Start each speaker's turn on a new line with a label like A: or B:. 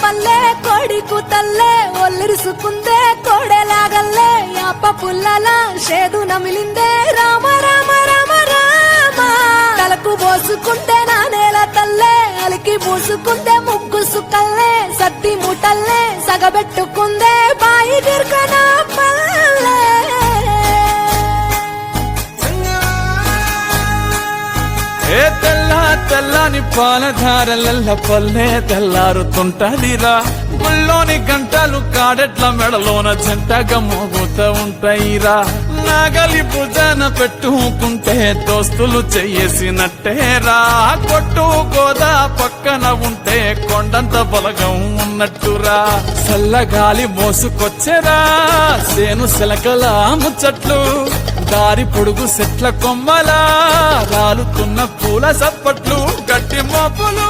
A: వల్లే కోడికు తల్లే ఒల్లిరుసుకుందే కోడెలాగల్లే యాప పుల్లల షేదు నమిలిందే రామ రామ రామ రామ తలకు పోసుకుంటే నా నేల తల్లే అలికి పూసుకుందే ముగ్గు సుక్కల్లే సత్తి ముటల్లే సగబెట్టుకుందే బాయి గిర్కన పల్లె
B: ఏ తెల్లని పాలధారలల్ల పల్లె తెల్లారుతుంటదిరా గుళ్ళోని గంటలు కాడెట్ల మెడలోన జంటగా మోగుతూ ఉంటాయిరా నాగలి భుజాన పెట్టుకుంటే దోస్తులు చెయ్యేసినట్టేరా కొట్టు గోదా పక్కన ఉంటే కొండంత బలగం ఉన్నట్టురా చల్లగాలి మోసుకొచ్చెరా సేను శిలకల ముచ్చట్లు దారి పొడుగు చెట్ల కొమ్మలా రాలుతున్న పూల సప్పట్లు గట్టి మోపులు